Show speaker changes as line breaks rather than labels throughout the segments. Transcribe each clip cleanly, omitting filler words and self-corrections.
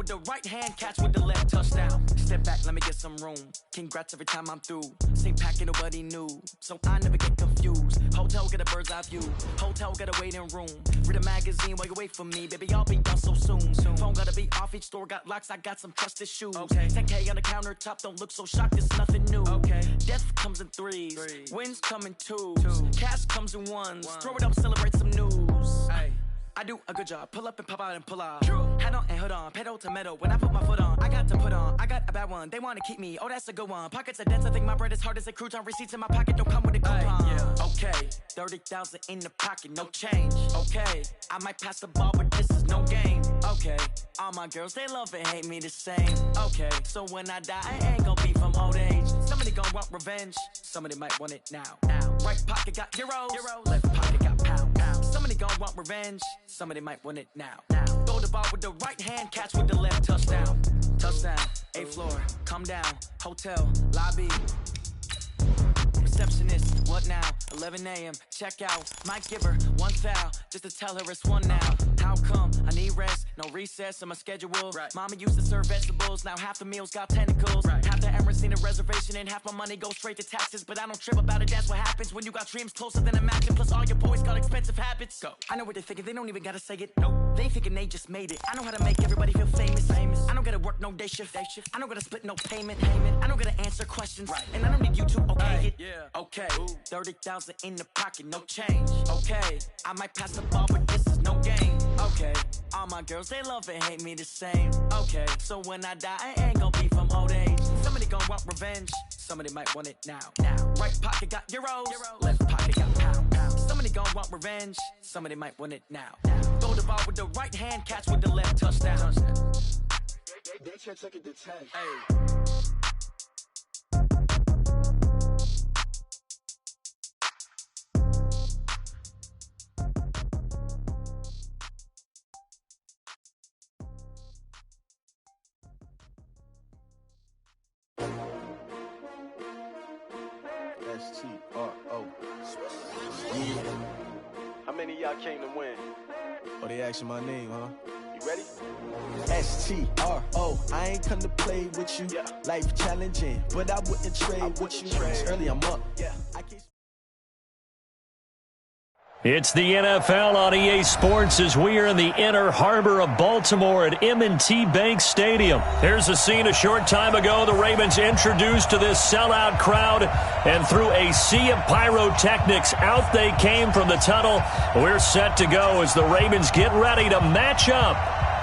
with the right hand, catch with the left, touchdown. Step back, let me get some room. Congrats every time I'm through. Same packet, nobody knew, so I never get confused. Hotel get a bird's eye view. Hotel get a waiting room. Read a magazine while you wait for me, baby. I'll be done so soon. Phone gotta be off. Each store got locks. I got some trusted shoes. Okay. 10K on the countertop. Don't look so shocked. It's nothing new. Okay. Death comes in threes. Wins come in twos. Cash comes in ones. Throw it up, celebrate some news. Hey. I do a good job. Pull up and pop out and pull out. Hat on and hood on. Pedal to metal. When I put my foot on, I got to put on. I got a bad one. They want to keep me. Oh, that's a good one. Pockets are dense. I think my bread is hard as a crouton. Receipts in my pocket don't come with a coupon. Yeah. Okay. 30,000 in the pocket. No change. Okay. I might pass the ball, but this is no game. Okay. All my girls, they love and hate me the same. Okay. So when I die, I ain't gonna be from old age. Somebody gonna want revenge. Somebody might want it now. Right pocket got euros. Left pocket got pound. Somebody gon' want revenge. Somebody might want it now. Throw the ball with the right hand, catch with the left, touchdown. Touchdown, 8th floor, come down. Hotel, lobby. Receptionist, what now? 11 a.m., check out. Might give her one foul, just to tell her it's one now. How come? I need rest, no recess in my schedule. Right. Mama used to serve vegetables, now half the meals got tentacles. Right. Half the Emirates need a reservation and half my money goes straight to taxes. But I don't trip about it, that's what happens when you got dreams closer than a mansion. Plus all your boys got expensive habits. Go. I know what they're thinking, they don't even gotta say it. Nope. They thinking they just made it. I know how to make everybody feel famous. I don't gotta work no day shift. I don't gotta split no payment. I don't gotta answer questions. Right. And I don't need you to okay it. Yeah. Okay, 30,000 in the pocket, no change. Okay, I might pass the ball, but this is no game. Okay, all my girls, they love and hate me the same. Okay, so when I die, I ain't gonna be from old age. Somebody gonna want revenge. Somebody might want it now. Right pocket got euros. Left pocket got pound. Somebody gonna want revenge. Somebody might want it now. Throw the ball with the right hand, catch with the left, touchdown.
They check it to 10.
Hey.
S-T-R-O.
Yeah. How many of y'all came to win?
Oh, they asking my name, huh?
You ready?
S-T-R-O. I ain't come to play with you.
Yeah.
Life challenging, but I wouldn't trade with you. It's early, I'm up.
Yeah.
I can't...
It's the NFL on EA Sports as we are in the inner harbor of Baltimore at M&T Bank Stadium. Here's a scene a short time ago. The Ravens introduced to this sellout crowd, and through a sea of pyrotechnics, out they came from the tunnel. We're set to go as the Ravens get ready to match up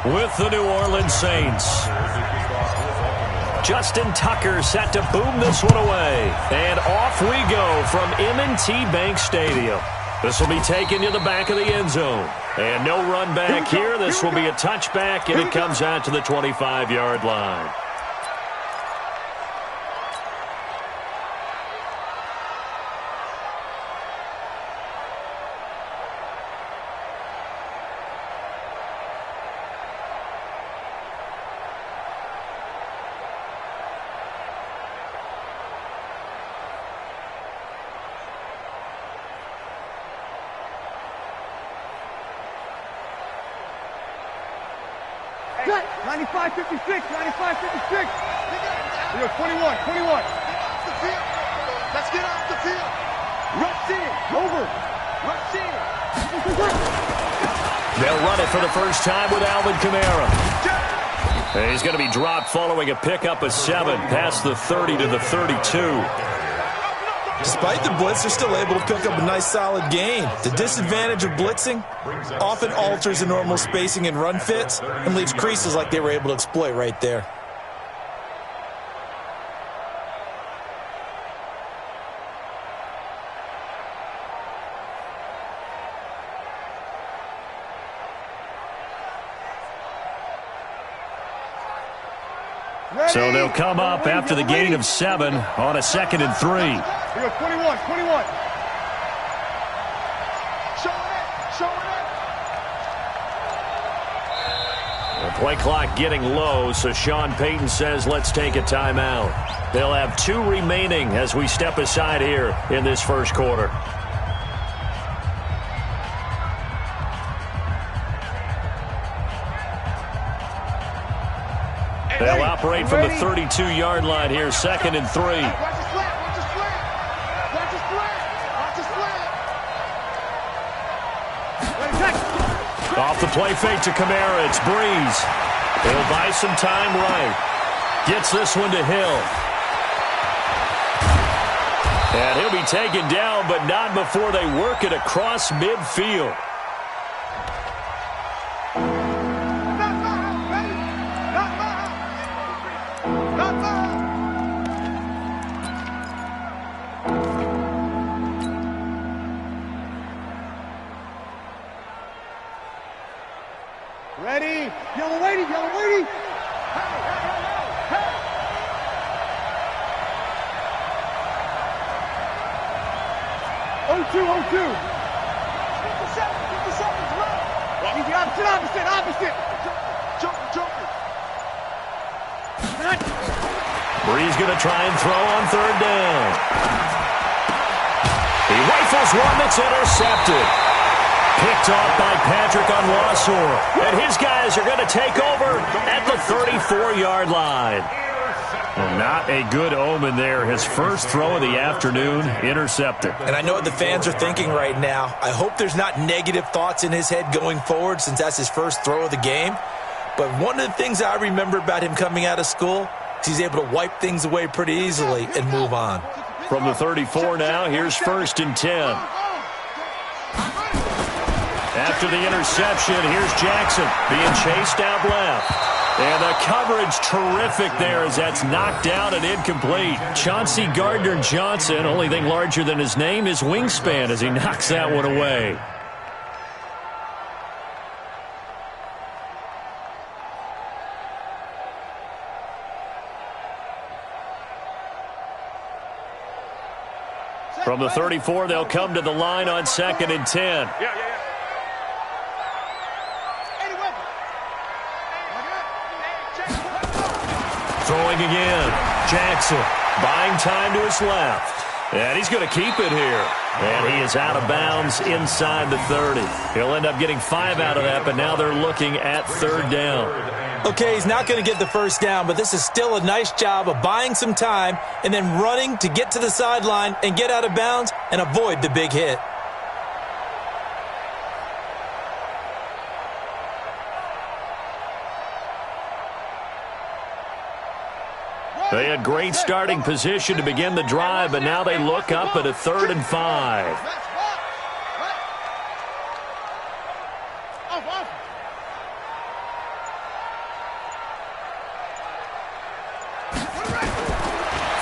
with the New Orleans Saints. Justin Tucker set to boom this one away. And off we go from M&T Bank Stadium. This will be taken to the back of the end zone. And no run back here. This will be a touchback, and it comes out to the 25-yard line.
Set, 95-56, 95-56. We go 21.
Let's get off the field.
Rush in, over. Rush in.
They'll run it for the first time with Alvin Kamara. He's going to be dropped following a pickup of 7 past the 30 to the 32.
Despite the blitz, they're still able to pick up a nice solid gain. The disadvantage of blitzing often alters the normal spacing and run fits and leaves creases like they were able to exploit right there.
So they'll come up after the gain of 7 on a 2nd and 3.
We go 21.
The play clock getting low, so Sean Payton says let's take a timeout. They'll have 2 remaining as we step aside here in this first quarter. They'll operate from the 32-yard line here, 2nd and 3.
Watch the slant. Watch the slant. Watch the slant. Watch the slant.
Off the play fake to Kamara. It's Breeze. He'll buy some time right. Gets this one to Hill. And he'll be taken down, but not before they work it across midfield.
Ready? Yellow lady, yellow lady. Oh, 2, 0, 2. 57, 57's left. Easy, opposite. Jump.
Breeze going to try and throw on 3rd down. He rifles one that's intercepted. Picked off by Patrick Onwuasor. And his guys are going to take over at the 34-yard line. Well, not a good omen there. His first throw of the afternoon, intercepted.
And I know what the fans are thinking right now. I hope there's not negative thoughts in his head going forward since that's his first throw of the game. But one of the things I remember about him coming out of school is he's able to wipe things away pretty easily and move on.
From the 34 now, here's 1st and 10. After the interception, here's Jackson being chased out left. And the coverage terrific there as that's knocked down and incomplete. Chauncey Gardner-Johnson, only thing larger than his name is wingspan as he knocks that one away. From the 34, they'll come to the line on 2nd and 10. Throwing again. Jackson buying time to his left. And he's going to keep it here. And he is out of bounds inside the 30. He'll end up getting 5 out of that, but now they're looking at 3rd down.
Okay, he's not going to get the first down, but this is still a nice job of buying some time and then running to get to the sideline and get out of bounds and avoid the big hit.
They had great starting position to begin the drive, but now they look up at a 3rd and 5.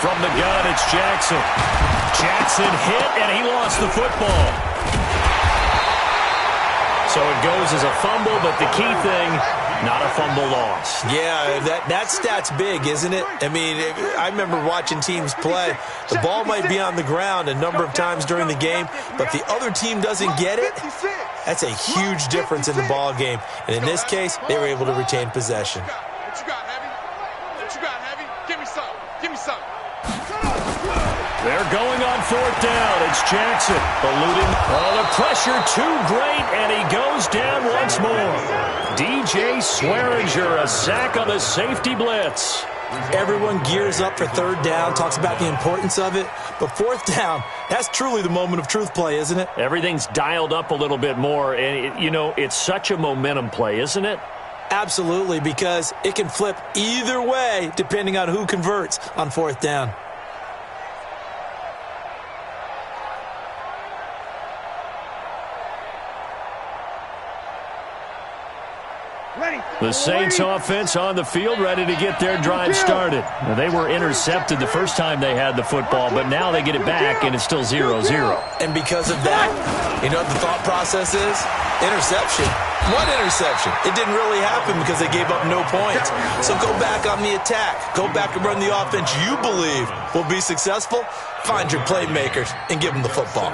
From the gun, it's Jackson. Jackson hit, and he lost the football. So it goes as a fumble, but the key thing, not a fumble loss.
Yeah, that stat's big, isn't it? I mean, I remember watching teams play. The ball might be on the ground a number of times during the game, but the other team doesn't get it. That's a huge difference in the ball game. And in this case, they were able to retain possession.
What you got, Heavy? What you got, Heavy? Give me some. Give me some.
They're going on 4th down. It's Jackson eluding. Oh, the pressure too great, and he goes down once more. DJ Swearinger, a sack on the safety blitz.
Everyone gears up for 3rd down, talks about the importance of it. But 4th down, that's truly the moment of truth play, isn't it?
Everything's dialed up a little bit more, and, it's such a momentum play, isn't it?
Absolutely, because it can flip either way depending on who converts on 4th down.
The Saints offense on the field, ready to get their drive started. Now, they were intercepted the first time they had the football, but now they get it back, and it's still 0-0.
And because of that, you know what the thought process is? Interception. What interception? It didn't really happen because they gave up no points. So go back on the attack. Go back and run the offense you believe will be successful. Find your playmakers and give them the football.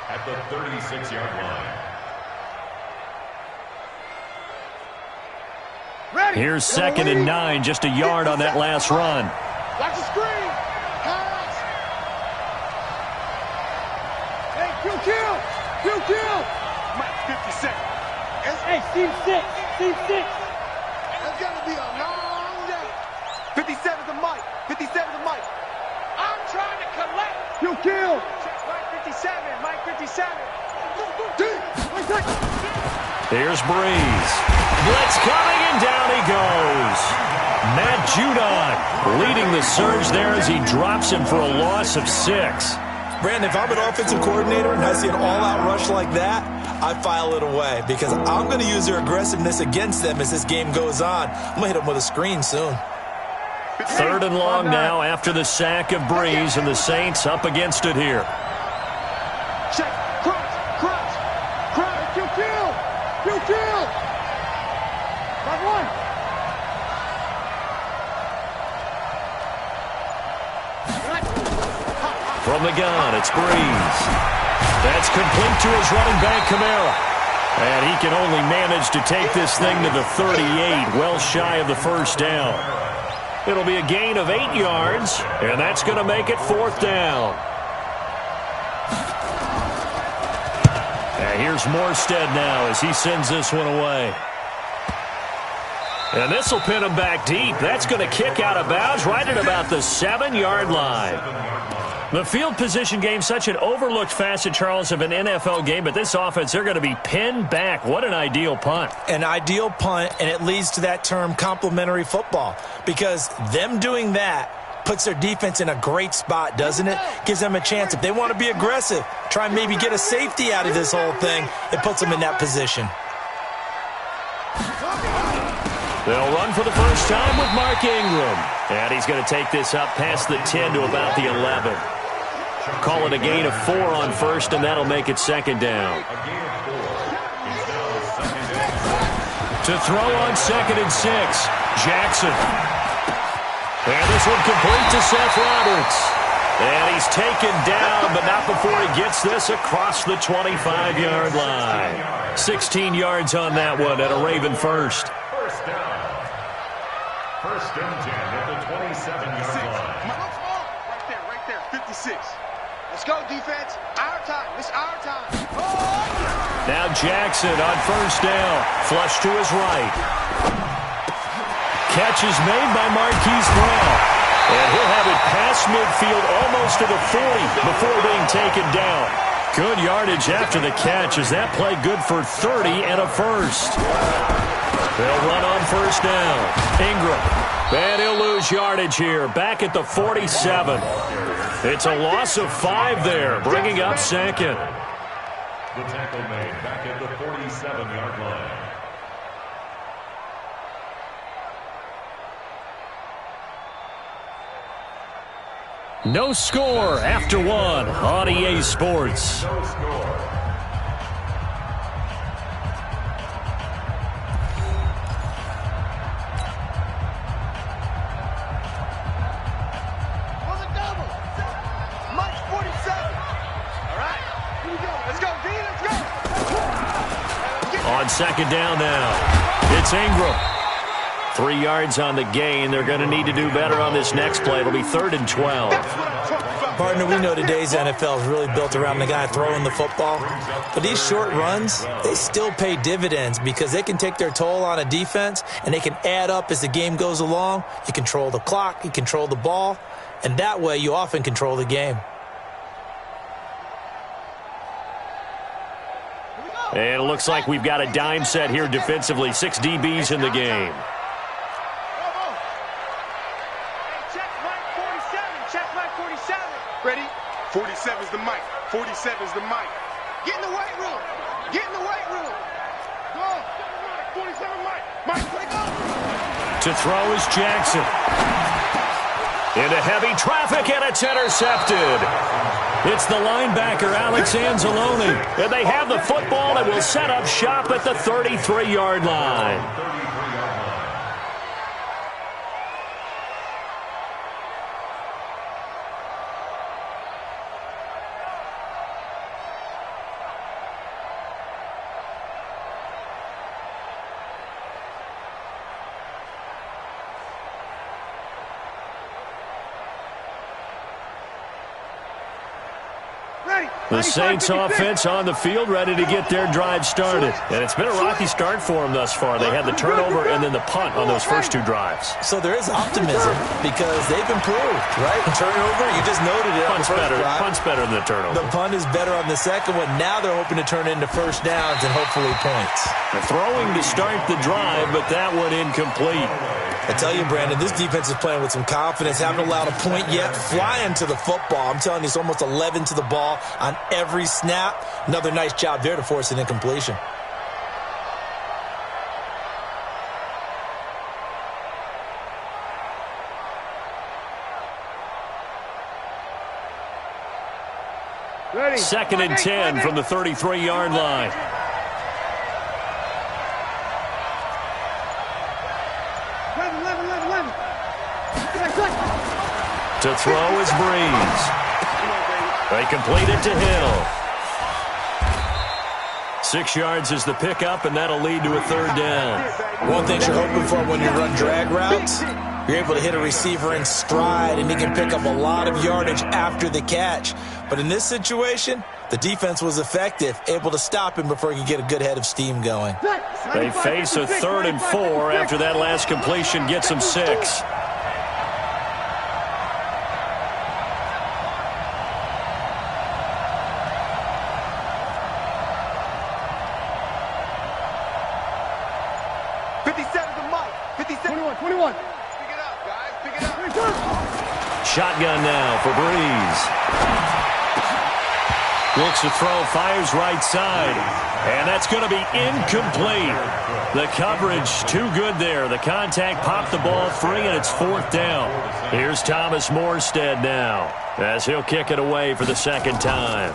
At the 36-yard line.
Here's 2nd and 9, just a yard on that last run.
Watch the screen. Pass. Hey, kill. Mike, 50 seconds. Hey, team 6. That's got to be a
Here's Breeze. Blitz coming, and down he goes. Matt Judon leading the surge there as he drops him for a loss of 6.
Brandon, if I'm an offensive coordinator and I see an all-out rush like that, I file it away because I'm going to use their aggressiveness against them as this game goes on. I'm going to hit them with a screen soon.
3rd and long now after the sack of Breeze, and the Saints up against it here.
Check. Crunch. Kill. Got one.
From the gun, it's Breeze. That's complete to his running back, Kamara. And he can only manage to take this thing to the 38, well shy of the first down. It'll be a gain of 8 yards, and that's going to make it 4th down. And here's Morstead now as he sends this one away. And this will pin him back deep. That's going to kick out of bounds right at about the 7-yard line. The field position game, such an overlooked facet, Charles, of an NFL game, but this offense, they're going to be pinned back. What an ideal punt.
An ideal punt, and it leads to that term complementary football, because them doing that puts their defense in a great spot, doesn't it? Gives them a chance. If they want to be aggressive, try and maybe get a safety out of this whole thing, it puts them in that position.
They'll run for the first time with Mark Ingram. And he's going to take this up past the 10 to about the 11. Call it a gain of 4 on first, and that'll make it 2nd down. To throw on 2nd and 6, Jackson. And this one complete to Seth Roberts. And he's taken down, but not before he gets this across the 25-yard line. 16 yards on that one at a Raven first.
First down. 1st and 10 at the 27-yard line.
Right there, 56. Let's go, defense. Our time. It's our time.
Now Jackson on 1st down. Flush to his right. Catch is made by Marquise Brown. And he'll have it past midfield almost to the 40 before being taken down. Good yardage after the catch. Is that play good for 30 and a first? They'll run on 1st down. Ingram. And he'll lose yardage here. Back at the 47. It's a loss of 5 there, bringing up 2nd.
The tackle made back at the 47-yard line.
No score after 1 on EA Sports.
No score.
On 2nd down now, it's Ingram. 3 yards on the gain. They're going to need to do better on this next play. It'll be 3rd and 12.
Partner, we know today's NFL is really built around the guy throwing the football. But these short runs, they still pay dividends because they can take their toll on a defense, and they can add up as the game goes along. You control the clock, you control the ball, and that way you often control the game.
And it looks like we've got a dime set here defensively. 6 DBs in the game.
Check right 47. Ready? 47's the mic. 47's the mic. Get in the weight room. Go. 47 mic. Mike, wake up.
To throw is Jackson. Into heavy traffic, and it's intercepted. It's the linebacker, Alex Anzalone. And they have the football and will set up shop at the 33-yard line. The Saints offense on the field, ready to get their drive started. And it's been a rocky start for them thus far. They had the turnover and then the punt on those first 2 drives.
So there is optimism because they've improved, right? Turnover, you just noted it.
Punt's better than the turnover.
The punt is better on the second one. Now they're hoping to turn into first downs and hopefully points.
They're throwing to start the drive, but that one incomplete.
I tell you, Brandon, this defense is playing with some confidence. Haven't allowed a point yet. Flying to the football. I'm telling you, it's almost 11 to the ball on every snap. Another nice job there to force an incompletion.
Ready.
2nd and 10 from the 33-yard line. To throw is Breeze. They complete it to Hill. 6 yards is the pickup, and that'll lead to a 3rd down.
One thing you're hoping for when you run drag routes, you're able to hit a receiver in stride, and he can pick up a lot of yardage after the catch. But in this situation, the defense was effective, able to stop him before he could get a good head of steam going.
They face a 3rd and 4 after that last completion gets them 6. Shotgun now for Breeze. Looks to throw, fires right side. And that's going to be incomplete. The coverage too good there. The contact popped the ball free, and it's 4th down. Here's Thomas Morstead now as he'll kick it away for the 2nd time.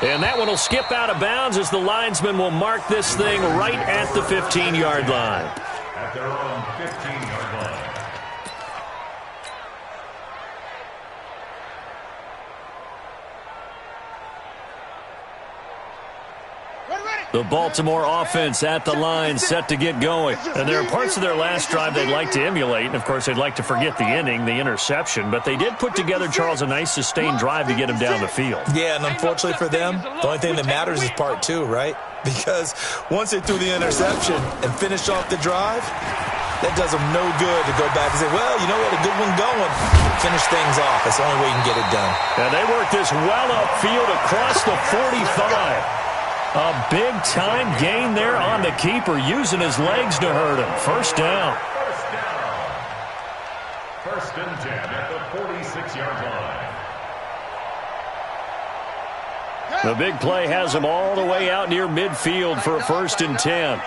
And that one will skip out of bounds as the linesman will mark this thing right at the 15-yard line.
At their own 15-yard line.
The Baltimore offense at the line, set to get going. And there are parts of their last drive they'd like to emulate. And, of course, they'd like to forget the inning, the interception. But they did put together, Charles, a nice sustained drive to get him down the field.
Yeah, and unfortunately for them, the only thing that matters is part 2, right? Because once they threw the interception and finished off the drive, that does them no good to go back and say, well, you know what, a good one going. Finish things off. That's the only way you can get it done.
And they work this well upfield across the 45. A big-time gain there on the keeper, using his legs to hurt him. 1st down.
1st and 10 at the 46-yard line.
The big play has him all the way out near midfield for a 1st and 10.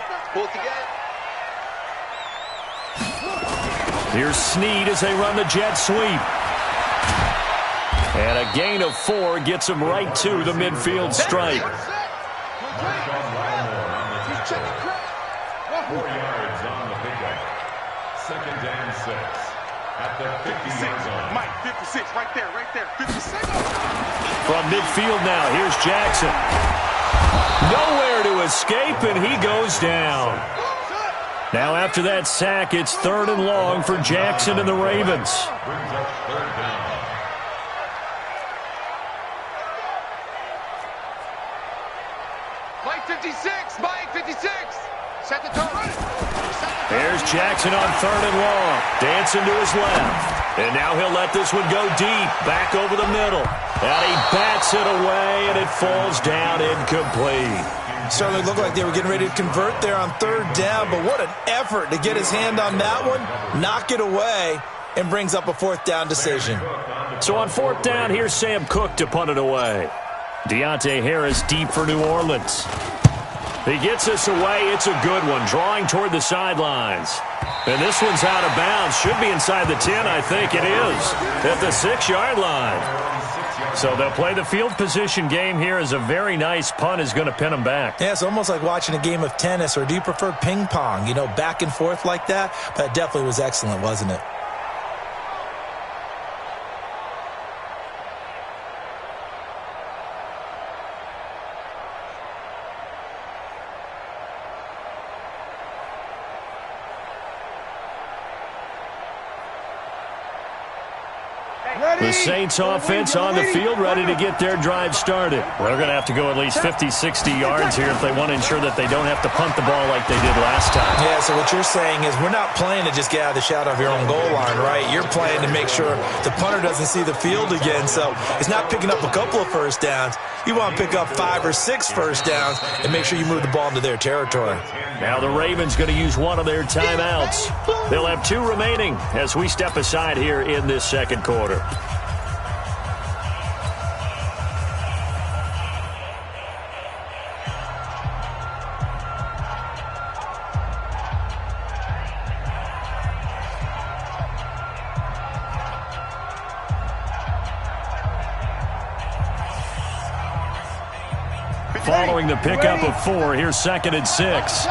Here's Snead as they run the jet sweep. And a gain of 4 gets him right to the midfield stripe.
4 yards on the pickup. 2nd and 6 at the 50-yard line.
Mike, 56, right there, 56.
From midfield now, here's Jackson. Nowhere to escape, and he goes down. Now after that sack, it's 3rd and long for Jackson and the Ravens.
Brings up 3rd down.
Mike 56, Mike 56. Set the tone.
There's Jackson on 3rd and long. Dancing to his left. And now he'll let this one go deep. Back over the middle. And he bats it away, and it falls down incomplete.
Certainly looked like they were getting ready to convert there on 3rd down, but what an effort to get his hand on that one, knock it away, and brings up a 4th down decision.
So on 4th down, here's Sam Cook to punt it away. Deontay Harris deep for New Orleans. He gets this away. It's a good one, drawing toward the sidelines. And this one's out of bounds. Should be inside the 10, I think it is, at the 6-yard line. So they'll play the field position game here as a very nice punt is going to pin them back.
Yeah, it's almost like watching a game of tennis, or do you prefer ping pong? You know, back and forth like that? That definitely was excellent, wasn't it?
The Saints offense on the field, ready to get their drive started. Well, they're going to have to go at least 50, 60 yards here if they want to ensure that they don't have to punt the ball like they did last time.
Yeah, so what you're saying is we're not playing to just get out of the shadow of your own goal line, right? You're playing to make sure the punter doesn't see the field again. So it's not picking up a couple of first downs. You want to pick up 5 or 6 first downs and make sure you move the ball into their territory.
Now the Ravens going to use one of their timeouts. They'll have 2 remaining as we step aside here in this second quarter. Following the pickup of 4, here's 2nd and 6.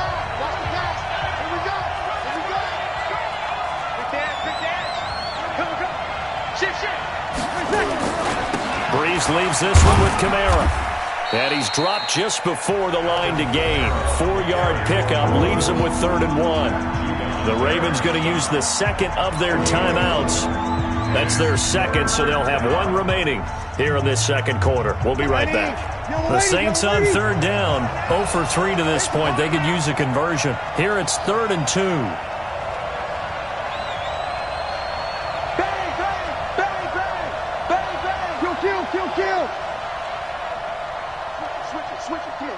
Breeze leaves this one with Kamara. And he's dropped just before the line to gain. 4-yard pickup leaves him with 3rd and 1. The Ravens going to use the second of their timeouts. That's their second, so they'll have 1 remaining here in this second quarter. We'll be right back. The Saints on 3rd down, 0 for 3 to this point. They could use a conversion. Here it's 3rd and 2.
Bang, bang, bang, bang, bang, bang. Kill.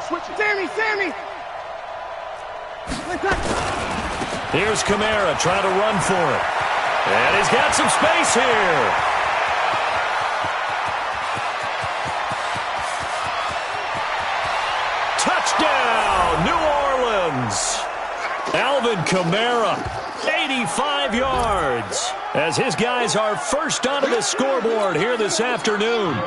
Switch it. Sammy.
Here's Kamara trying to run for it. And he's got some space here. Touchdown, New Orleans. Alvin Kamara, 85 yards, as his guys are first onto the scoreboard here this afternoon.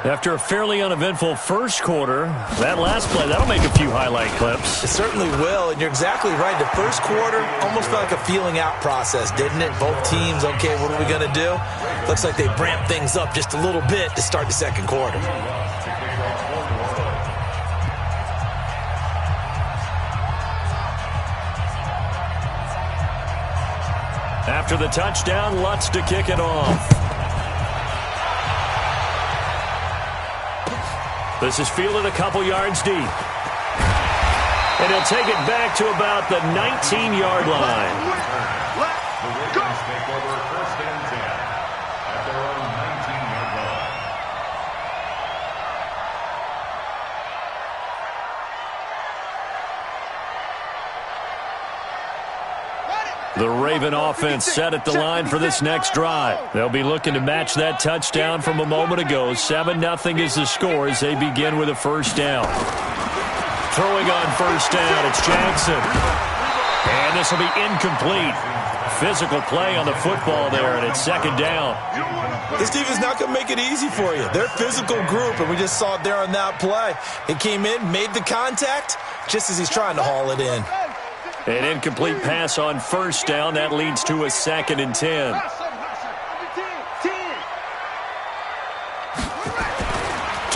After a fairly uneventful first quarter, that last play, that'll make a few highlight clips.
It certainly will, and you're exactly right. The first quarter almost felt like a feeling out process, didn't it? Both teams, okay, what are we going to do? Looks like they ramped things up just a little bit to start the second quarter.
After the touchdown, Lutz to kick it off. This is fielded a couple yards deep. And he'll take it back to about the 19-yard line.
The Ravens take over 1st and 10 at their own 19-yard line.
The Raven offense set at the line for this next drive. They'll be looking to match that touchdown from a moment ago. 7-0 is the score as they begin with a first down. Throwing on first down, it's Jackson. And this will be incomplete. Physical play on the football there, and it's 2nd down.
This defense is not going to make it easy for you. They're a physical group, and we just saw it there on that play. It came in, made the contact, just as he's trying to haul it in.
An incomplete pass on first down. That leads to a 2nd and 10.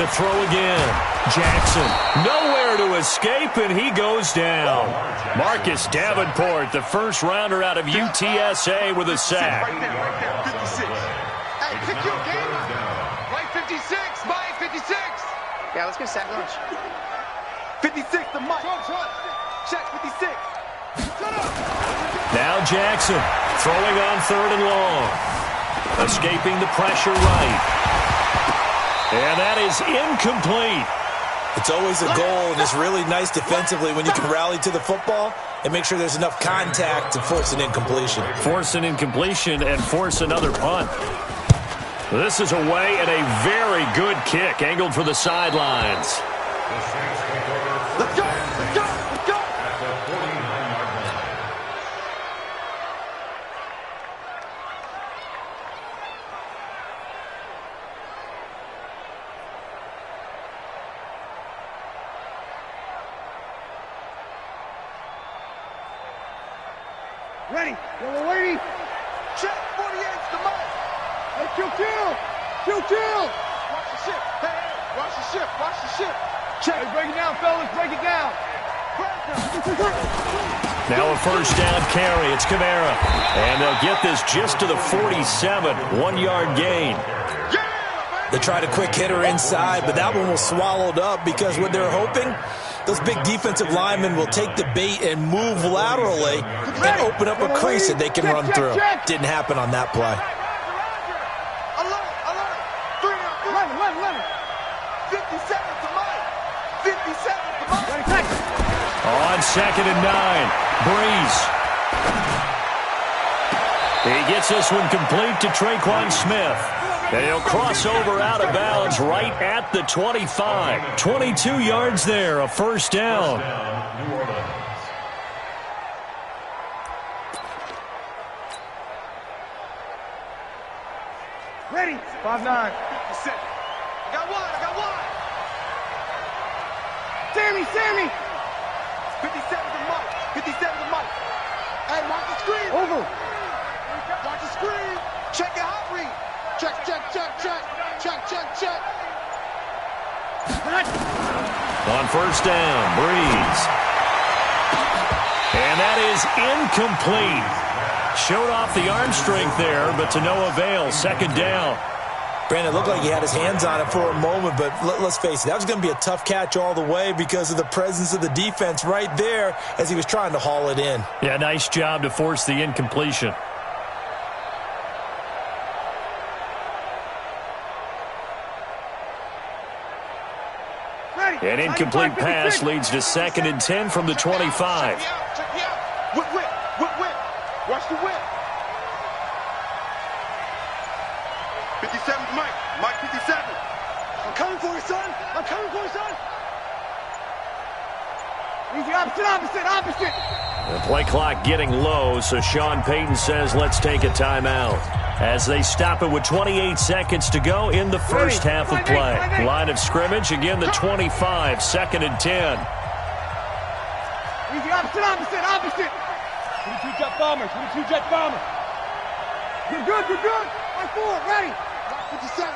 To throw again. Jackson nowhere to escape, and he goes down. Marcus Davenport, the first rounder out of UTSA, with a sack.
Right there, 56. Hey, pick your game up. Right 56, Mike, 56.
Yeah, let's get sack lunch.
56, the Mike. Check 56.
Now Jackson throwing on 3rd and long. Escaping the pressure right. And that is incomplete.
It's always a goal, and it's really nice defensively when you can rally to the football and make sure there's enough contact to force an incompletion.
Force an incompletion and force another punt. This is away and a very good kick angled for the sidelines.
Let's go. Ready. Yellow lady. Check. 48's the mark. Hey, kill. Watch the ship. Hey, watch the ship. Check. Hey, break it down, fellas. Break it down.
Now a first down carry. It's Kamara. And they'll get this just to the 47. 1-yard gain.
They tried a quick hitter inside, but that one was swallowed up because what they're hoping, those big defensive linemen will take the bait and move laterally and open up a crease that they can run through. Didn't happen on that play.
57 to Mike. 57 to Mike.
On 2nd and 9, Breeze. He gets this one complete to Traquan Smith. And he'll cross over out of bounds right at the 25. 22 yards there, a first down.
Ready. 5-9. 57. I got one. Sammy. 57 to Mike. 57 to Mike. Hey, watch the screen. Over. Watch the screen. Check your hot read. Check.
On first down, Breeze. And that is incomplete. Showed off the arm strength there, but to no avail. Second down.
Brandon, it looked like he had his hands on it for a moment, but let's face it, that was going to be a tough catch all the way because of the presence of the defense right there as he was trying to haul it in.
Yeah, nice job to force the incompletion. An incomplete pass leads to 2nd and 10 from the 25.
Check me out. Whip. Watch the whip. 57 to Mike. Mike 57. I'm coming for you, son. Easy, opposite.
The play clock getting low, so Sean Payton says let's take a timeout. As they stop it with 28 seconds to go in the first half of play. Line of scrimmage, again the 25, 2nd and 10.
Easy, opposite. 22 jet bomber. You're good. High 4, ready. 57.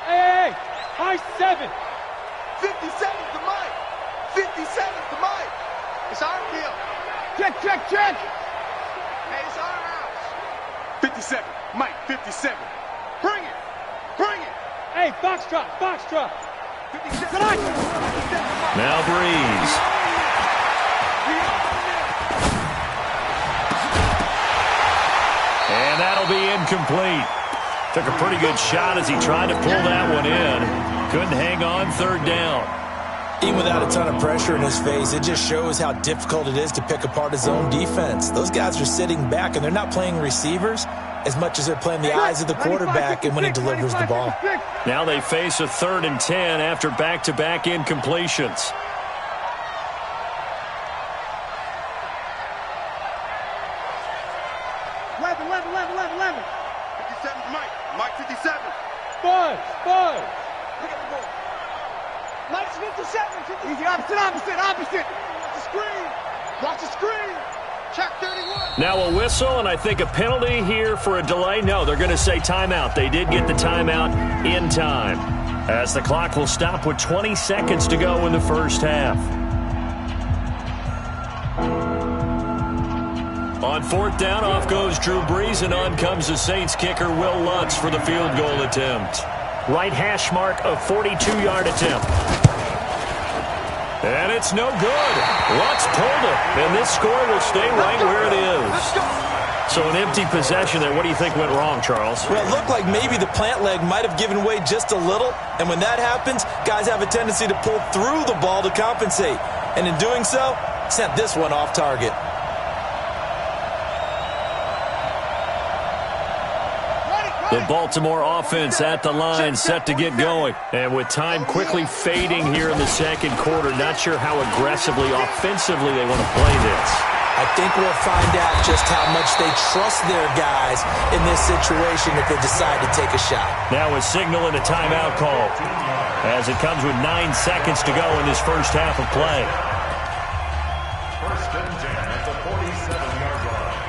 Hey, high 7. 57 to Mike. 57 to Mike. It's our deal. Check. Hey, it's our house. 57. Mike, 57. Bring it. Hey, Foxtrot. 57.
Now Breeze. And that'll be incomplete. Took a pretty good shot as he tried to pull that one in. Couldn't hang on, 3rd down.
Even without a ton of pressure in his face, it just shows how difficult it is to pick apart his own defense. Those guys are sitting back, and they're not playing receivers as much as they're playing the eyes of the quarterback and when he delivers the ball.
Now they face a 3rd and 10 after back-to-back incompletions.
Mike 57.
Buzz.
Look at the ball. Mike's 57. Easy, opposite. Watch the screen. Check 31.
Now a whistle, and I think a penalty here for a delay. No, they're going to say timeout. They did get the timeout in time, as the clock will stop with 20 seconds to go in the first half. On 4th down, off goes Drew Brees, and on comes the Saints kicker, Will Lutz, for the field goal attempt. Right hash mark, a 42-yard attempt. And it's no good. Lutz pulled it, and this score will stay right where it is. So an empty possession there. What do you think went wrong, Charles?
Well, it looked like maybe the plant leg might have given way just a little, and when that happens, guys have a tendency to pull through the ball to compensate. And in doing so, sent this one off target.
The Baltimore offense at the line, set to get going. And with time quickly fading here in the second quarter, not sure how aggressively, offensively they want to play this.
I think we'll find out just how much they trust their guys in this situation if they decide to take a shot.
Now a signal and a timeout call, as it comes with 9 seconds to go in this first half of play.
First and 10 at the 47-yard line.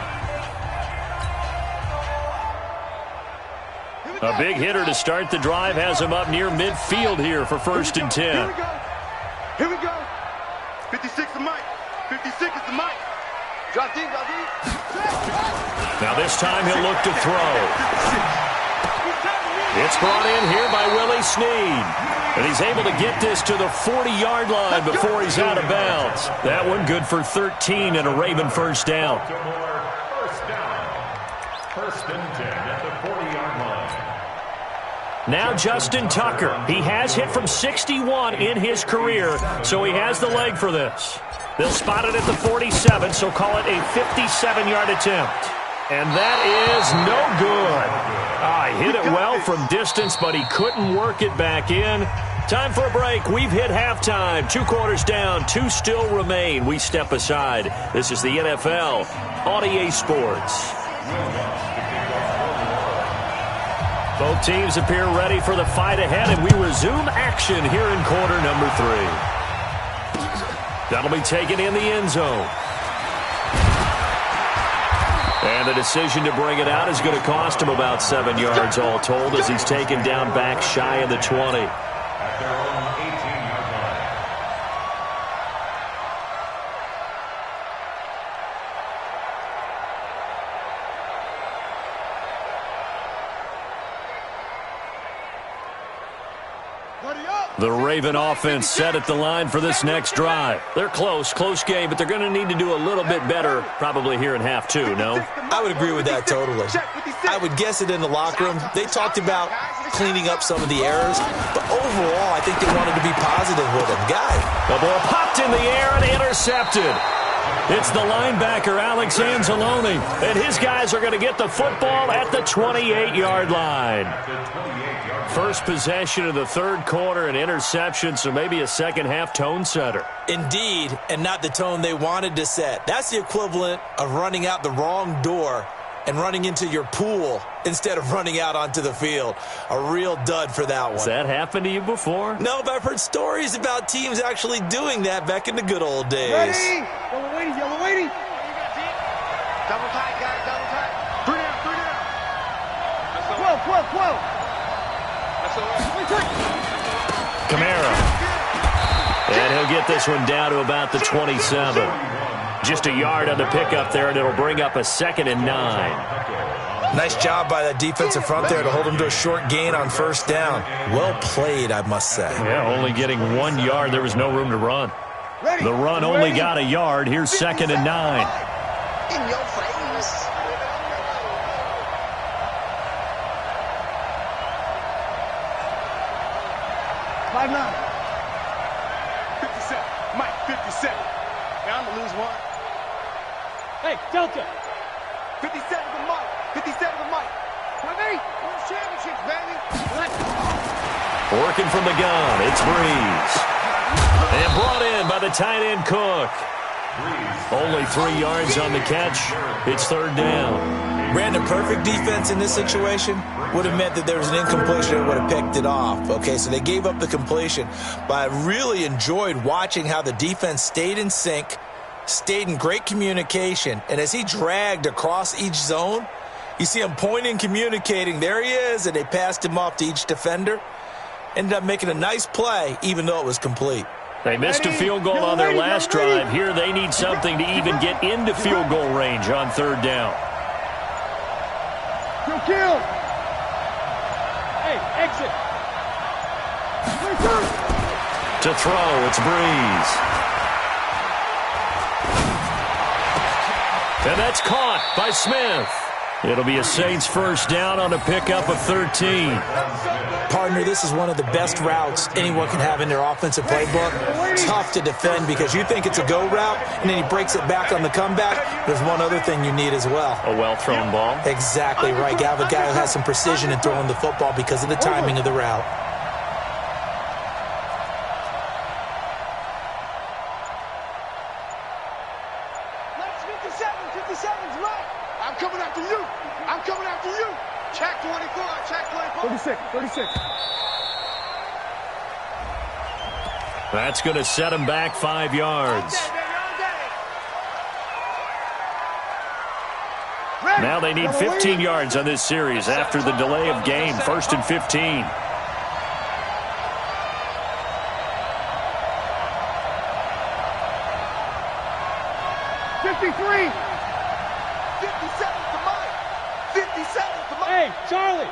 A big hitter to start the drive has him up near midfield here for 1st and 10.
Here we go. 56 to Mike. 56 is to Mike. Drop deep, drop deep.
Now this time he'll look to throw. It's brought in here by Willie Snead. And he's able to get this to the 40-yard line before he's out of bounds. That one good for 13 and a Raven first down.
First down. First and 10 at the 40-yard line.
Now Justin Tucker. He has hit from 61 in his career, so he has the leg for this. They'll spot it at the 47, so call it a 57-yard attempt. And that is no good. He hit it well from distance, but he couldn't work it back in. Time for a break. We've hit halftime. 2 quarters down, 2 still remain. We step aside. This is the NFL on EA Sports. Both teams appear ready for the fight ahead, and we resume action here in quarter number 3. That'll be taken in the end zone. And the decision to bring it out is going to cost him about 7 yards all told as he's taken down back shy of the 20.
At their own 18-yard line.
The Raven offense set at the line for this next drive. They're close game, but they're going to need to do a little bit better probably here in half 2, no?
I would agree with that totally. I would guess it in the locker room. They talked about cleaning up some of the errors, but overall, I think they wanted to be positive with him.
The ball popped in the air and intercepted. It's the linebacker, Alex Anzalone, and his guys are going to get the football at the 28-yard line. First possession of the third quarter, an interception, so maybe a second-half tone setter.
Indeed, and not the tone they wanted to set. That's the equivalent of running out the wrong door and running into your pool instead of running out onto the field. A real dud for that one.
Has that happened to you before?
No, but I've heard stories about teams actually doing that back in the good old days.
Ready? Yellow waiting, yellow waiting. Double tight, guys, double tight. 3 down, 3 down. 12.
Camara. And he'll get this one down to about the 27. Just a yard on the pickup there, and it'll bring up a 2nd and 9.
Nice job by that defensive front there to hold him to a short gain on first down. Well played, I must say.
Yeah, only getting 1 yard. There was no room to run. The run only got a yard. Here's 2nd and 9.
In your face.
5-9. 57. Mike, 57. Now I'm going to lose 1. Hey, Delta. 57 to Mike. 57 to Mike. With me. World championships, baby.
Working from the gun. It's Breeze. And brought in by the tight end Cook. Only 3 yards on the catch. It's 3rd down.
Brandon, perfect defense in this situation would have meant that there was an incompletion and would have picked it off. Okay, so they gave up the completion. But I really enjoyed watching how the defense stayed in sync, stayed in great communication, and as he dragged across each zone, you see him pointing, communicating. There he is, and they passed him off to each defender. Ended up making a nice play, even though it was complete.
They missed a field goal on their last drive. Here they need something to even get into field goal range on 3rd down.
Kill. Hey, exit.
To throw, it's Breeze. And that's caught by Smith. It'll be a Saints first down on a pickup of 13.
Partner, this is one of the best routes anyone can have in their offensive playbook. Tough to defend because you think it's a go route, and then he breaks it back on the comeback. There's one other thing you need as well.
A well-thrown ball.
Exactly right. You have a guy who has some precision in throwing the football because of the timing of the route.
I'm coming after you. I'm coming after you. Check 24. Check 24. 36.
That's going to set him back 5 yards. Now they need 15 yards on this series after the delay of game. 1st and 15.
53. 57 to Mike. 57 to Mike. Hey, Charlie.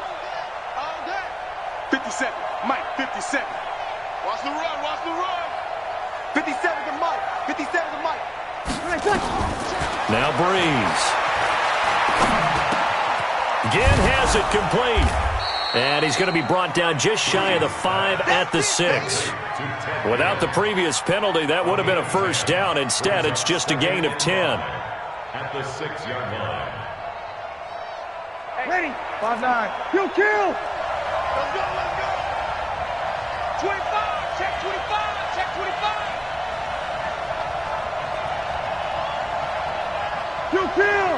All day. 57. Mike, 57. Watch the run, watch the run. 57 to Mike. 57 to Mike.
Now Breeze. Again has it complete. And he's going to be brought down just shy of the 5 at the 6. Without the previous penalty, that would have been a first down. Instead, it's just a gain of 10.
At the 6-yard line.
Ready? 5-9. Kill. Let's go. 25. Check 25. Check 25. Kill.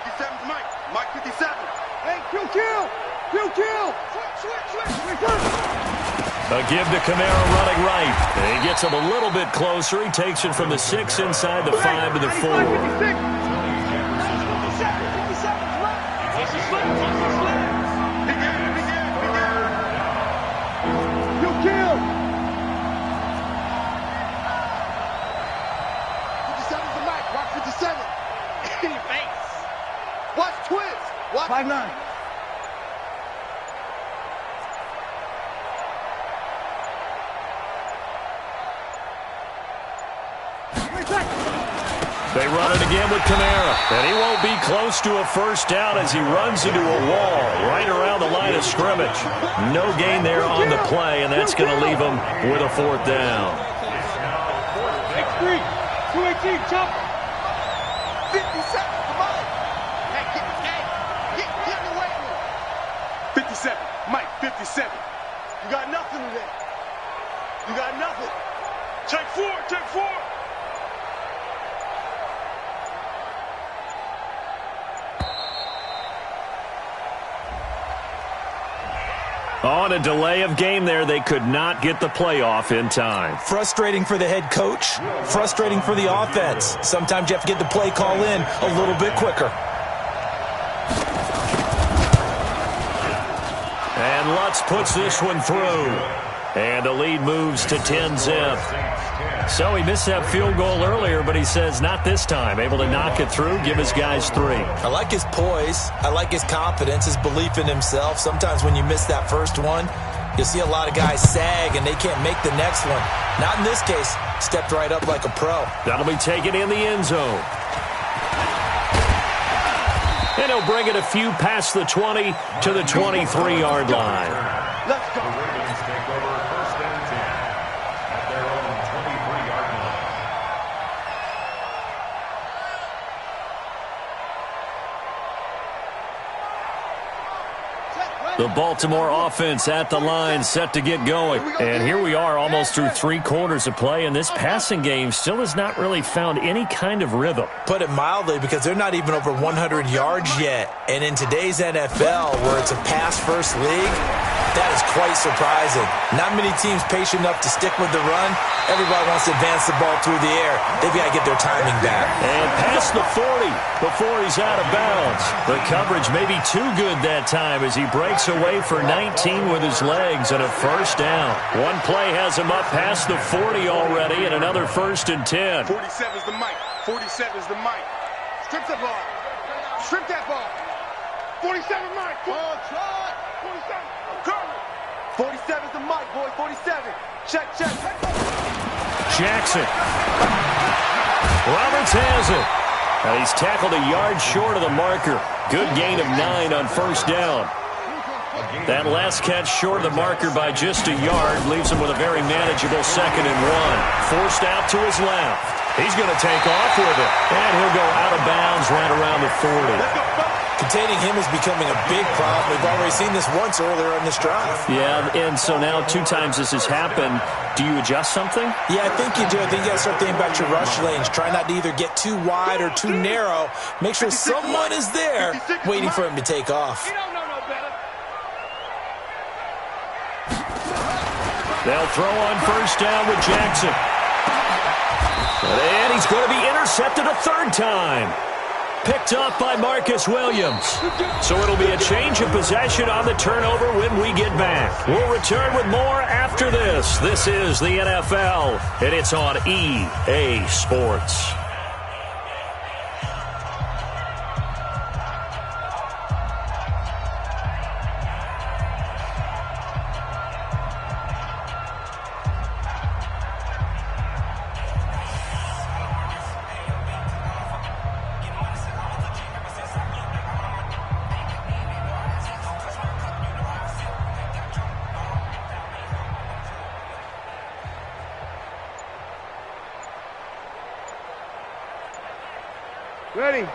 57's Mike. Mike 57. Hey, kill. Switch.
A give to Kamara running right. And he gets him a little bit closer. He takes it from the 6 inside the 5 to the 4.
57's left. What's the slip? Begin. Kill. 57's the Mike. Watch 57. In your face. Watch twins. Watch 5-9.
They run it again with Kamara. And he won't be close to a first down as he runs into a wall right around the line of scrimmage. No gain there on the play, and that's going to leave him with a 4th down.
X3, 218, jump. 57, come on. Hey, get in the way. 57, Mike, 57. You got nothing today. You got nothing. Take 4.
On a delay of game there, they could not get the playoff in time.
Frustrating for the head coach, frustrating for the offense. Sometimes you have to get the play call in a little bit quicker.
And Lutz puts this one through. And the lead moves to 10-zip. So he missed that field goal earlier, but he says not this time. Able to knock it through, give his guys 3.
I like his poise. I like his confidence, his belief in himself. Sometimes when you miss that first one, you'll see a lot of guys sag and they can't make the next one. Not in this case. Stepped right up like a pro.
That'll be taken in the end zone. And he'll bring it a few past the 20 to the 23-yard line.
Let's go.
The Ravens take over 1st and 10 at their own 23-yard line.
The Baltimore offense at the line, set to get going. And here we are almost through 3 quarters of play, and this passing game still has not really found any kind of rhythm.
Put it mildly, because they're not even over 100 yards yet. And in today's NFL, where it's a pass-first league, that is quite surprising. Not many teams patient enough to stick with the run. Everybody wants to advance the ball through the air. They've got to get their timing back.
And past the 40 before he's out of bounds. The coverage may be too good that time as he breaks away for 19 with his legs and a first down. One play has him up past the 40 already and another 1st and 10.
47's the Mike. 47's the Mike. Strip the ball. Strip that ball. 47 Mike. Ball shot. 47. 47's the Mike, boy. 47. Check.
Jackson. Roberts has it. And he's tackled a yard short of the marker. Good gain of 9 on first down. That last catch short of the marker by just a yard leaves him with a very manageable 2nd and 1. Forced out to his left. He's going to take off with it. And he'll go out of bounds right around the 40.
Containing him is becoming a big problem. We've already seen this once earlier in this drive.
Yeah, and so now 2 times this has happened. Do you adjust something?
Yeah, I think you do. I think you got to start thinking about your rush lanes. Try not to either get too wide or too narrow. Make sure someone is there waiting for him to take off.
They'll throw on first down with Jackson. And he's going to be intercepted a 3rd time. picked off by Marcus Williams. So it'll be a change of possession on the turnover when we get back. We'll return with more after this. This is the NFL, and it's on EA Sports.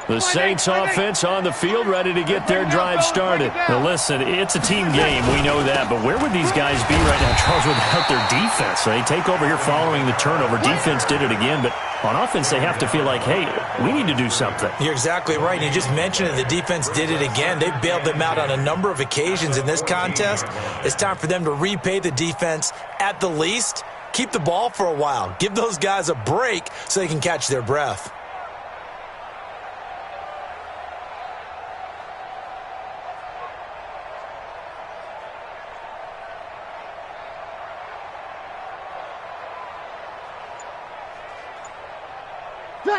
The Saints offense on the field, ready to get their drive started. Now listen, it's a team game, we know that, but where would these guys be right now, Charles, without their defense? They take over here following the turnover. Defense did it again, but on offense they have to feel like, hey, we need to do something.
You're exactly right. You just mentioned it. The defense did it again. They bailed them out on a number of occasions in this contest. It's time for them to repay the defense at the least. Keep the ball for a while. Give those guys a break so they can catch their breath.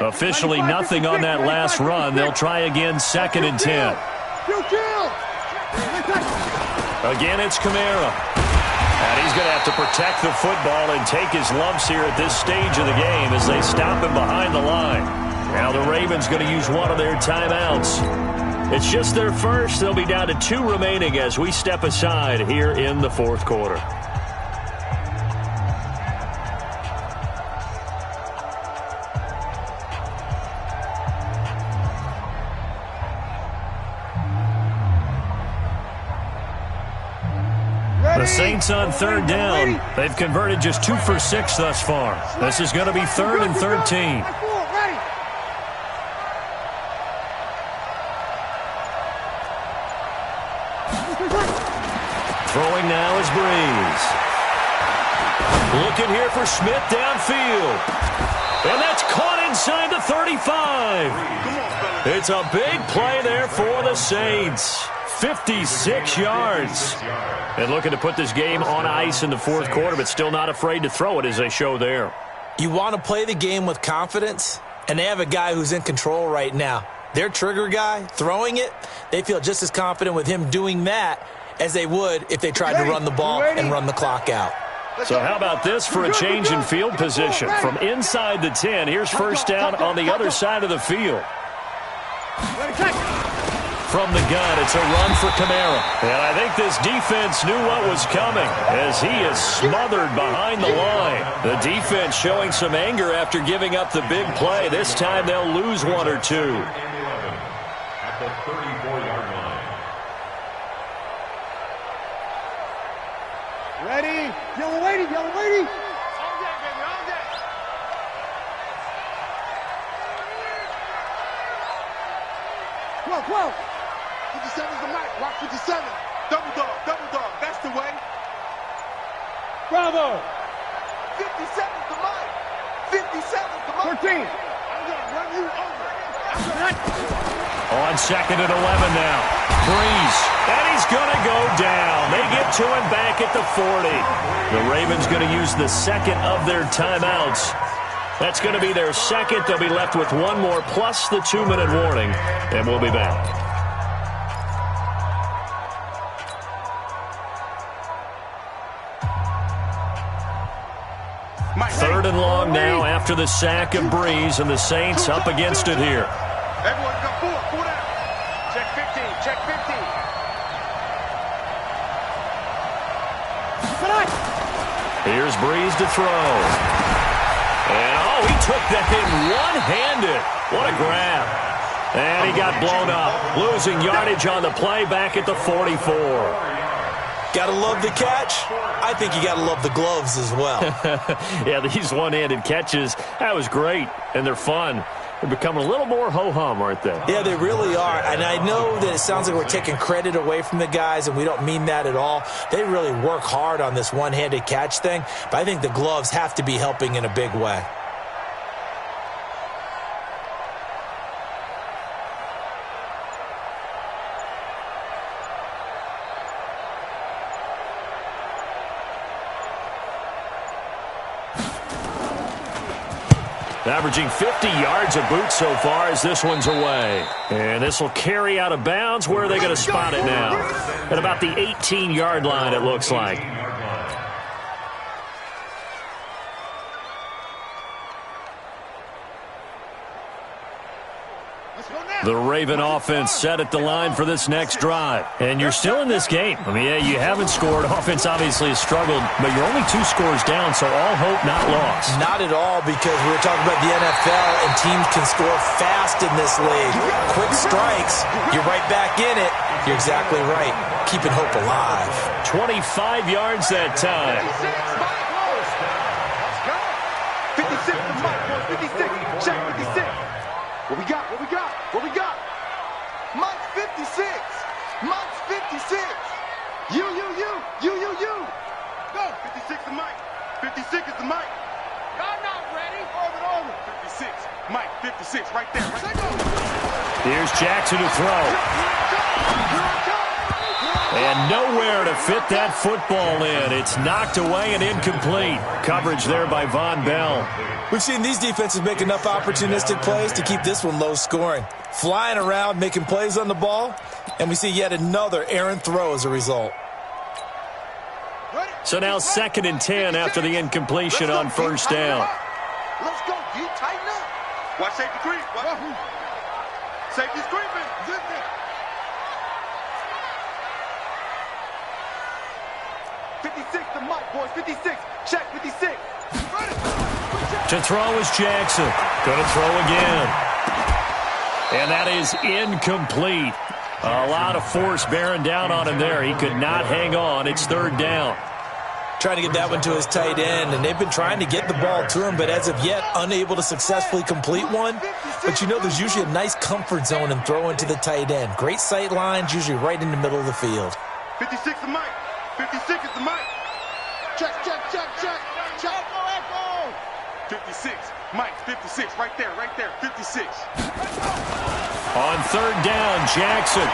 Officially nothing on that last run. They'll try again, 2nd and 10. Again, it's Kamara. And he's going to have to protect the football and take his lumps here at this stage of the game as they stop him behind the line. Now the Ravens going to use one of their timeouts. It's just their first. They'll be down to 2 remaining as we step aside here in the 4th quarter. The Saints on 3rd down. They've converted just 2 for 6 thus far. This is going to be 3rd and 13. Throwing now is Breeze. Looking here for Smith downfield. And that's caught inside the 35. It's a big play there for the Saints. 56 yards. And looking to put this game on ice in the 4th quarter, but still not afraid to throw it as they show there.
You want to play the game with confidence, and they have a guy who's in control right now. Their trigger guy, throwing it, they feel just as confident with him doing that as they would if they tried to run the ball and run the clock out.
So how about this for a change in field position? From inside the 10, here's 1st down on the other side of the field. From the gun, it's a run for Kamara. And I think this defense knew what was coming as he is smothered behind the line. The defense showing some anger after giving up the big play. This time they'll lose 1 or 2.
At the 34-yard line.
Ready? Yellow lady, yellow lady. All day, baby, all day. Whoa. 57's the mic. Rock 57. Double dog. That's the way. Bravo. 57's the mic. 57's the mic. 14. I'm going to run you over.
On 2nd and 11 now. Breeze. And he's going to go down. They get to him back at the 40. The Ravens going to use the 2nd of their timeouts. That's going to be their 2nd. They'll be left with 1 more plus the 2-minute warning. And we'll be back. 3rd and long now after the sack of Breeze, and the Saints up against it here.
Everyone come forward. Pull down. Check 15. Check 15.
Here's Breeze to throw. And, he took that in one-handed. What a grab. And he got blown up. Losing yardage on the play back at the 44.
Gotta love the catch. I think you gotta love the gloves as well.
Yeah, these one-handed catches, that was great, and they're fun. They're becoming a little more ho-hum, aren't they?
Yeah, they really are, and I know that it sounds like we're taking credit away from the guys, and we don't mean that at all. They really work hard on this one-handed catch thing, but I think the gloves have to be helping in a big way.
Averaging 50 yards a boot so far as this one's away. And this will carry out of bounds. Where are they going to spot it now? At about the 18-yard line, it looks like. The Raven offense set at the line for this next drive. And you're still in this game. I mean, yeah, you haven't scored. Offense obviously has struggled, but you're only 2 scores down, so all hope not lost.
Not at all, because we were talking about the NFL, and teams can score fast in this league. Quick strikes, you're right back in it. You're exactly right. Keeping hope alive.
25 yards that time.
56 to Mike, 56. Check 56. What we got? What we got? What we got? Mike's 56. Mike's 56. You. Go. 56 to Mike. 56 is to Mike. Y'all not ready. Over. 56. Mike, 56 right there.
Here's Jackson to throw. And nowhere to fit that football in. It's knocked away and incomplete. Coverage there by Von Bell.
We've seen these defenses make enough opportunistic plays to keep this one low scoring. Flying around, making plays on the ball, and we see yet another errant throw as a result.
So now 2nd and 10 after the incompletion on first down.
Let's go, D. Tighten up. Watch safety creep. Safety's creeping. 56 to Mike, boys. 56. Check 56.
To throw is Jackson. Going to throw again. And that is incomplete. A lot of force bearing down on him there. He could not hang on. It's 3rd down.
Trying to get that one to his tight end, and they've been trying to get the ball to him, but as of yet, unable to successfully complete one. But you know, there's usually a nice comfort zone in throwing to the tight end. Great sight lines, usually right in the middle of the field.
56 is Mike. 56 is the Mike. Check. 56. Mike, 56. Right there. 56.
On 3rd down, Jackson.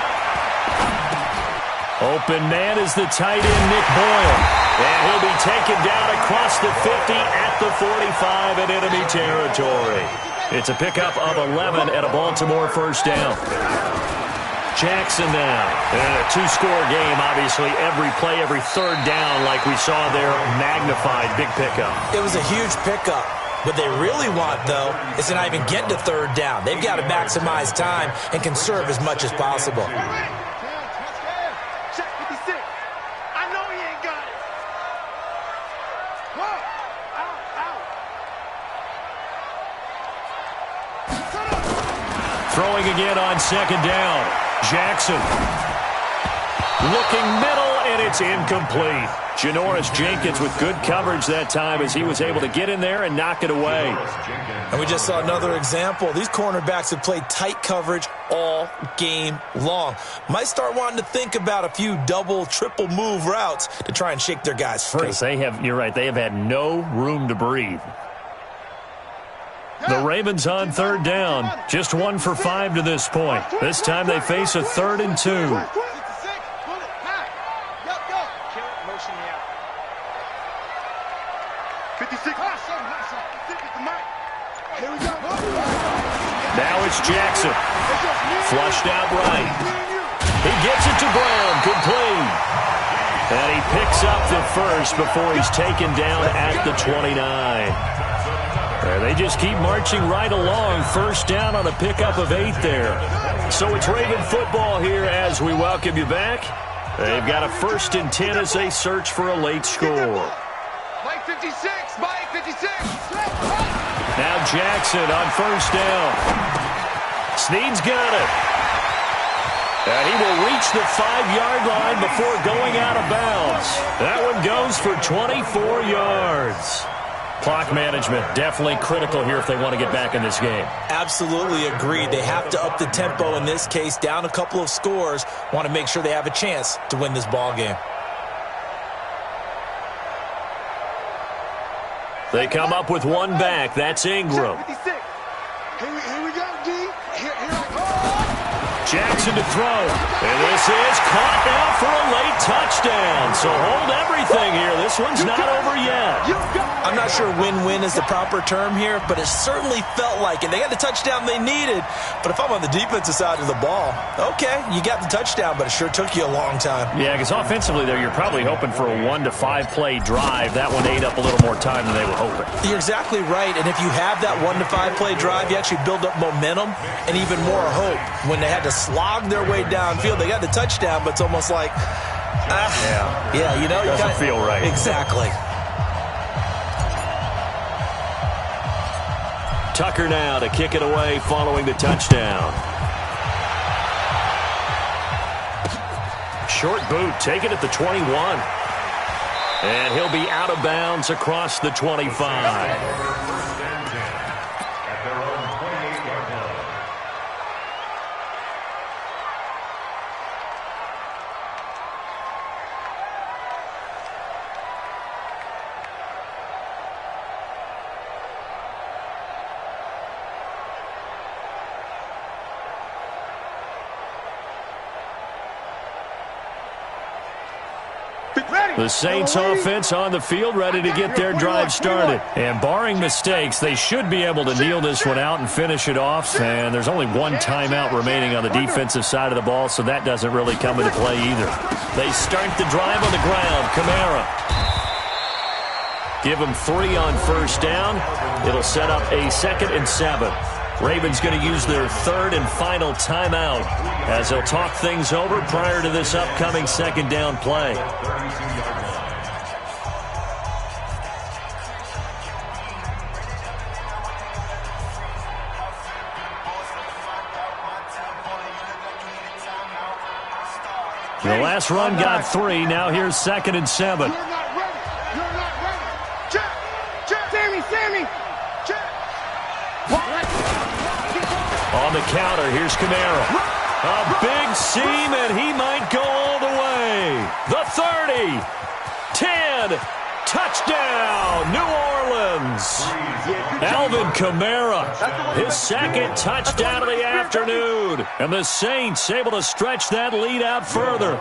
Open man is the tight end, Nick Boyle. And he'll be taken down across the 50 at the 45 in enemy territory. It's a pickup of 11 at a Baltimore first down. Jackson now. And a 2-score game, obviously. Every play, every 3rd down, like we saw there, magnified. Big pickup.
It was a huge pickup. What they really want, though, is to not even get to 3rd down. They've got to maximize time and conserve as much as possible.
Check 56. I know he ain't got it. Out.
Throwing again on 2nd down. Jackson. Looking middle, and it's incomplete. Janoris Jenkins with good coverage that time as he was able to get in there and knock it away.
And we just saw another example. These cornerbacks have played tight coverage all game long. Might start wanting to think about a few double, triple move routes to try and shake their guys free.
Because you're right, they have had no room to breathe. The Ravens on 3rd down. Just 1 for 5 to this point. This time they face a 3rd and 2. Now it's Jackson. Flushed out right. He gets it to Brown. Complete. And he picks up the first before he's taken down at the 29. And they just keep marching right along. First down on a pickup of 8 there. So it's Raven football here as we welcome you back. They've got a 1st and 10 as they search for a late score.
Mike 56. Mike 56.
Now Jackson on first down. Snead's got it. And he will reach the 5-yard line before going out of bounds. That one goes for 24 yards. Clock management definitely critical here if they want to get back in this game.
Absolutely agreed. They have to up the tempo in this case, down a couple of scores. Want to make sure they have a chance to win this ball game.
They come up with one back. That's Ingram.
Here we go, D. Here we go.
Jackson to throw. And this is caught now for a late touchdown. So hold everything here. This one's not over yet.
I'm not sure win-win is the proper term here, but it certainly felt like it. They got the touchdown they needed. But if I'm on the defensive side of the ball, okay, you got the touchdown, but it sure took you a long time.
Yeah, because offensively there, you're probably hoping for a 1 to 5 play drive. That one ate up a little more time than they were hoping.
You're exactly right, and if you have that 1 to 5 play drive, you actually build up momentum and even more hope. When they had to slog their way downfield, they got the touchdown, but it's almost like, yeah, you know,
doesn't feel right.
Exactly.
Tucker now to kick it away following the touchdown. Short boot, taken at the 21. And he'll be out of bounds across the 25. The Saints offense on the field, ready to get their drive started. And barring mistakes, they should be able to kneel this one out and finish it off. And there's only one timeout remaining on the defensive side of the ball, so that doesn't really come into play either. They start the drive on the ground. Kamara. Give them 3 on first down. It'll set up a 2nd and 7. Ravens going to use their 3rd and final timeout as they'll talk things over prior to this upcoming 2nd down play. The last run got 3. Now here's 2nd and 7. On the counter, here's Kamara. A big seam, and he might go all the way. The 30. 10. Touchdown, New Orleans. Alvin Kamara, his 2nd touchdown of the afternoon. And the Saints able to stretch that lead out further.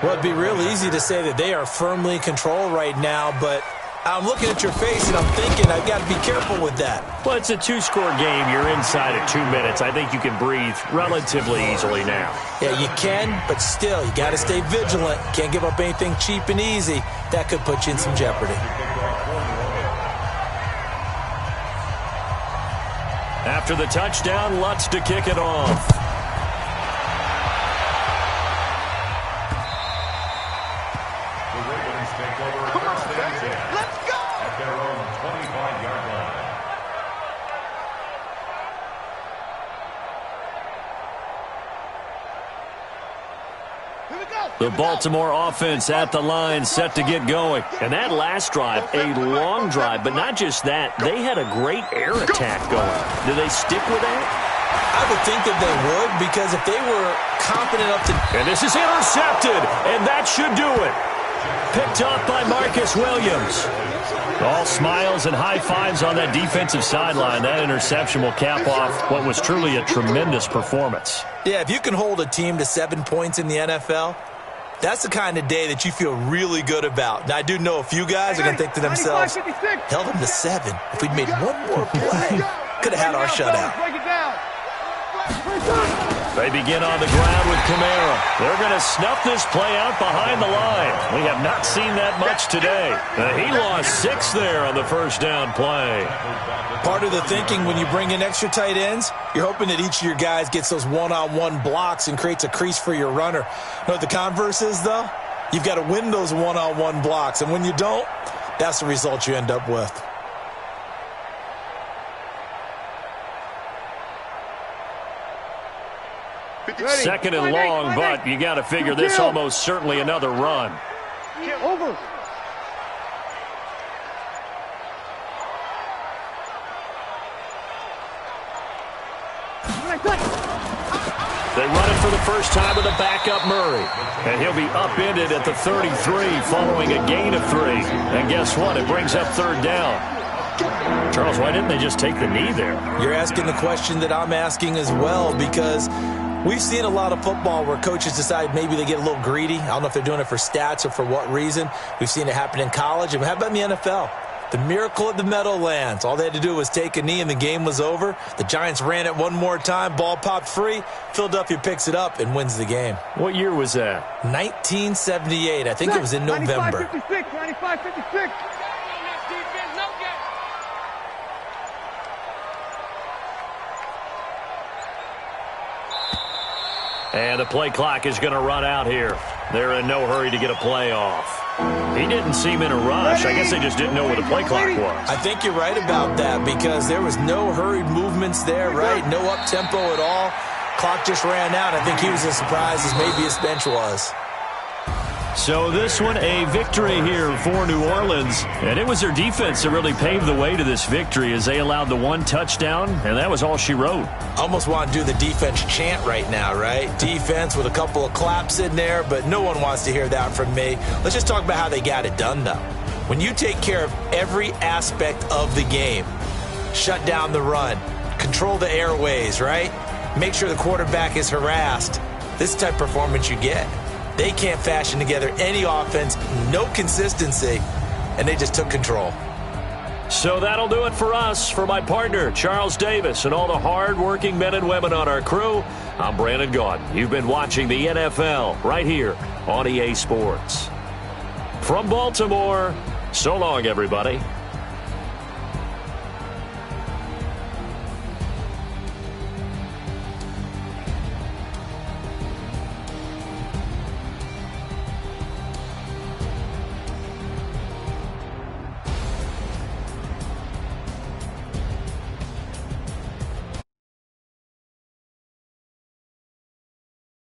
Well, it'd be real easy to say that they are firmly in control right now, but I'm looking at your face and I'm thinking I've got to be careful with that.
Well, it's a 2-score game. You're inside of 2 minutes. I think you can breathe relatively easily now.
Yeah, you can, but still, you got to stay vigilant. Can't give up anything cheap and easy. That could put you in some jeopardy.
After the touchdown, Lutz to kick it off. The Baltimore offense at the line, set to get going. And that last drive, a long drive, but not just that. They had a great air attack going. Do they stick with that?
I would think that they would, because if they were confident up to...
And this is intercepted, and that should do it. Picked up by Marcus Williams. All smiles and high fives on that defensive sideline. That interception will cap off what was truly a tremendous performance.
Yeah, if you can hold a team to 7 points in the NFL, that's the kind of day that you feel really good about. Now, I do know a few guys are going to think to themselves, held them to 7. If we'd made one more play, could have had our shutout.
They begin on the ground with Kamara. They're going to snuff this play out behind the line. We have not seen that much today. He lost 6 there on the first down play.
Part of the thinking when you bring in extra tight ends, you're hoping that each of your guys gets those one-on-one blocks and creates a crease for your runner. You know what the converse is, though? You've got to win those one-on-one blocks, and when you don't, that's the result you end up with.
Second and long, but you got to figure this almost certainly another run.
Over.
They run it for the first time with a backup Murray. And he'll be upended at the 33 following a gain of 3. And guess what? It brings up 3rd down. Charles, why didn't they just take the knee there?
You're asking the question that I'm asking as well, because We've seen a lot of football where coaches decide maybe they get a little greedy. I don't know if they're doing it for stats or for what reason. We've seen it happen in college. And how about in the NFL? The miracle at the Meadowlands. All they had to do was take a knee and the game was over. The Giants ran it one more time. Ball popped free. Philadelphia picks it up and wins the game.
What year was that?
1978. I think it was in November.
95-56, 95-56.
And the play clock is going to run out here. They're in no hurry to get a play off. He didn't seem in a rush. I guess they just didn't know where the play clock was.
I think you're right about that because there was no hurried movements there, right? No up-tempo at all. Clock just ran out. I think he was as surprised as maybe his bench was.
So this one, a victory here for New Orleans. And it was their defense that really paved the way to this victory as they allowed the one touchdown, and that was all she wrote.
Almost want to do the defense chant right now, right? Defense with a couple of claps in there, but no one wants to hear that from me. Let's just talk about how they got it done, though. When you take care of every aspect of the game, shut down the run, control the airways, right? Make sure the quarterback is harassed. This is the type of performance you get. They can't fashion together any offense, no consistency, and they just took control.
So that'll do it for us. For my partner, Charles Davis, and all the hard-working men and women on our crew, I'm Brandon Gaudin. You've been watching the NFL right here on EA Sports. From Baltimore, so long, everybody.